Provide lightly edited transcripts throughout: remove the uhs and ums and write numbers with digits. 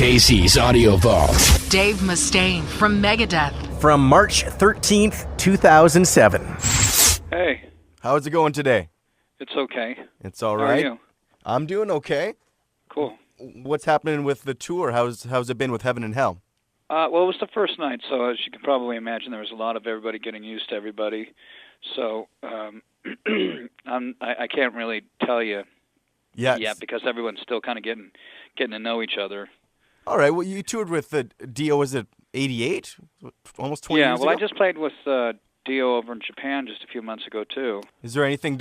Casey's Audio Vault. Dave Mustaine from Megadeth. From March 13th, 2007. Hey, How's it going today? it's okay. It's all How right. are you? I'm doing okay. Cool. What's happening with the tour? How's it been with Heaven and Hell? Well, it was the first night, so as you can probably imagine, there was a lot of everybody getting used to everybody. So I can't really tell you yet because everyone's still kind of getting to know each other. All right. Well, you toured with Dio. Was it 88? Almost 20 years ago? Yeah. Well, I just played with Dio over in Japan just a few months ago too. Is there anything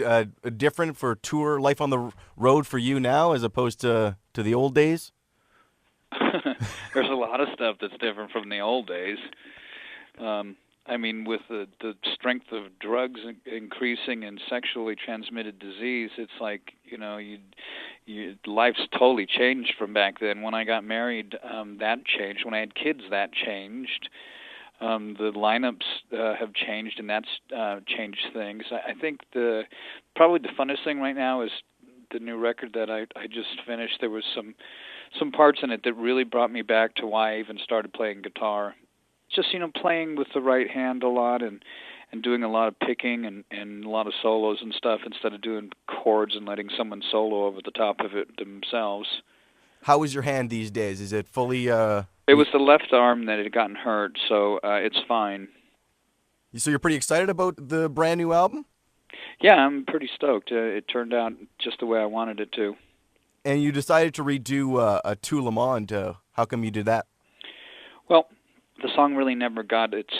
different for tour life on the road for you now as opposed to the old days? There's a lot of stuff that's different from the old days. I mean, with the strength of drugs increasing and sexually transmitted disease, it's like, life's totally changed from back then. When I got married, that changed. When I had kids, that changed. The lineups have changed, and that's changed things. I think probably the funnest thing right now is the new record that I just finished. There was some parts in it that really brought me back to why I even started playing guitar. Just, playing with the right hand a lot and doing a lot of picking and a lot of solos and stuff instead of doing chords and letting someone solo over the top of it themselves. How is your hand these days? Is it fully... It was the left arm that had gotten hurt, so it's fine. So you're pretty excited about the brand new album? Yeah, I'm pretty stoked. It turned out just the way I wanted it to. And you decided to redo a Tout Le Monde. How come you did that? Well, the song really never got its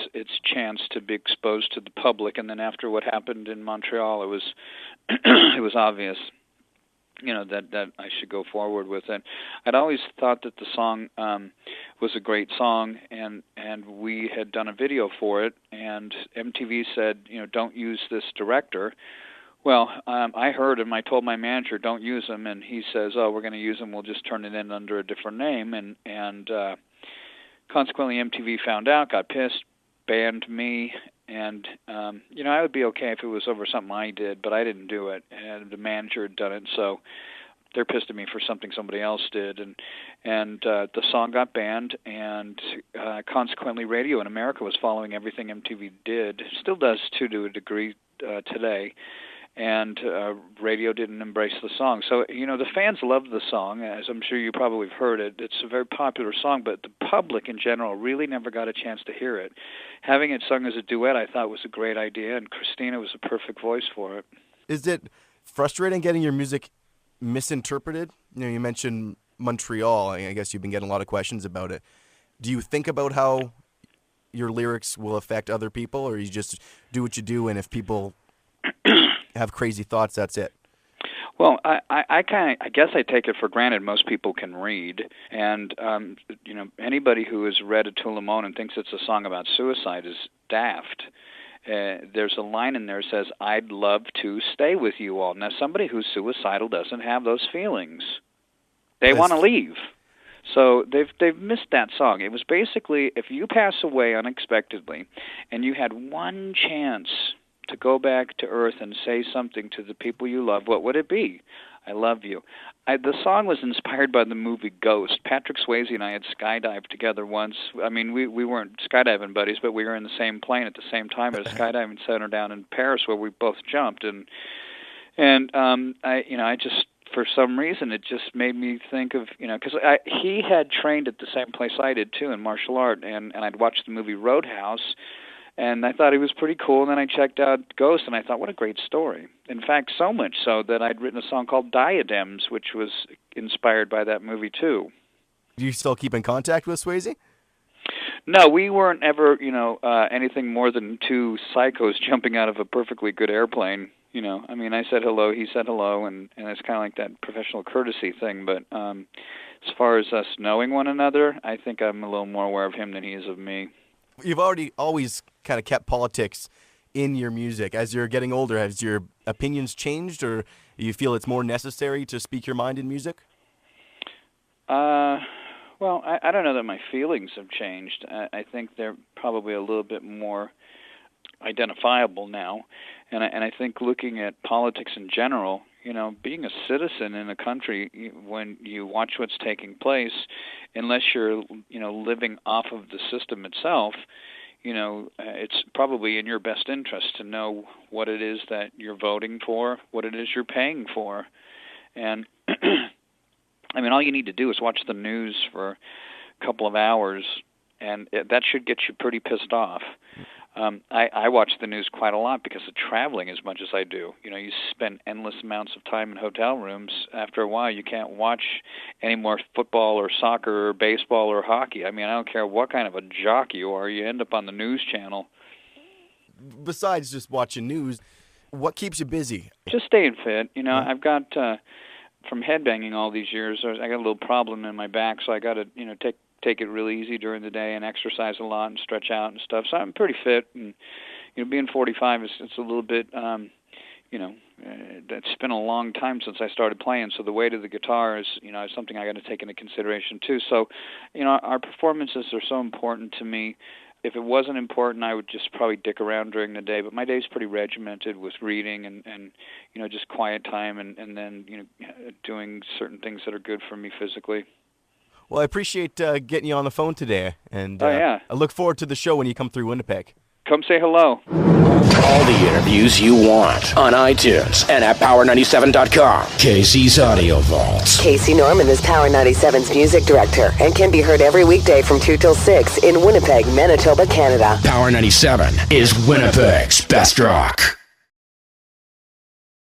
chance to be exposed to the public, and then after what happened in Montreal, it was it was obvious, that I should go forward with it. I'd always thought that the song was a great song, and we had done a video for it, and MTV said, don't use this director. Well, I heard him. I told my manager, don't use him, and he says, oh, we're going to use him. We'll just turn it in under a different name, and consequently, MTV found out, got pissed, banned me, and, I would be okay if it was over something I did, but I didn't do it, and the manager had done it, so they're pissed at me for something somebody else did, and the song got banned, and consequently, radio in America was following everything MTV did, still does, too, to a degree today, and radio didn't embrace the song. So, the fans loved the song, as I'm sure you probably have heard it. It's a very popular song, but the public in general really never got a chance to hear it. Having it sung as a duet I thought was a great idea, and Christina was a perfect voice for it. Is it frustrating getting your music misinterpreted? You mentioned Montreal. I guess you've been getting a lot of questions about it. Do you think about how your lyrics will affect other people, or you just do what you do, and if people have crazy thoughts, that's it? Well, I guess I take it for granted most people can read, and anybody who has read a Tout Le Monde and thinks it's a song about suicide is daft. There's a line in there that says, "I'd love to stay with you all." Now, somebody who's suicidal doesn't have those feelings. They want to leave. So they've missed that song. It was basically, if you pass away unexpectedly, and you had one chance to go back to Earth and say something to the people you love, what would it be? I love you. The song was inspired by the movie Ghost. Patrick Swayze and I had skydived together once. I mean, we weren't skydiving buddies, but we were in the same plane at the same time at a skydiving center down in Paris where we both jumped. And I just, for some reason, it just made me think of, because he had trained at the same place I did too in martial art, and I'd watched the movie Roadhouse. And I thought he was pretty cool, and then I checked out Ghost, and I thought, what a great story. In fact, so much so that I'd written a song called Diadems, which was inspired by that movie, too. Do you still keep in contact with Swayze? No, we weren't ever, anything more than two psychos jumping out of a perfectly good airplane. I mean, I said hello, he said hello, and it's kind of like that professional courtesy thing. But as far as us knowing one another, I think I'm a little more aware of him than he is of me. You've always kind of kept politics in your music. As you're getting older, has your opinions changed, or you feel it's more necessary to speak your mind in music? Well, I don't know that my feelings have changed. I think they're probably a little bit more identifiable now, and I think looking at politics in general, being a citizen in a country, when you watch what's taking place, unless you're, living off of the system itself, it's probably in your best interest to know what it is that you're voting for, what it is you're paying for. And, I mean, all you need to do is watch the news for a couple of hours, and that should get you pretty pissed off. I watch the news quite a lot because of traveling as much as I do. You spend endless amounts of time in hotel rooms. After a while, you can't watch any more football or soccer or baseball or hockey. I mean, I don't care what kind of a jock you are, you end up on the news channel. Besides just watching news, what keeps you busy? Just staying fit. I've got, from headbanging all these years, I got a little problem in my back, so I got to, take it really easy during the day and exercise a lot and stretch out and stuff. So I'm pretty fit, and being 45 it's a little bit it's been a long time since I started playing, so the weight of the guitar is something I got to take into consideration too. So our performances are so important to me. If it wasn't important, I would just probably dick around during the day, but my day's pretty regimented with reading and just quiet time and then doing certain things that are good for me physically. Well, I appreciate getting you on the phone today, and yeah. I look forward to the show when you come through Winnipeg. Come say hello. All the interviews you want on iTunes and at Power97.com. Casey's Audio Vault. Casey Norman is Power 97's music director and can be heard every weekday from 2 till 6 in Winnipeg, Manitoba, Canada. Power 97 is Winnipeg's best rock.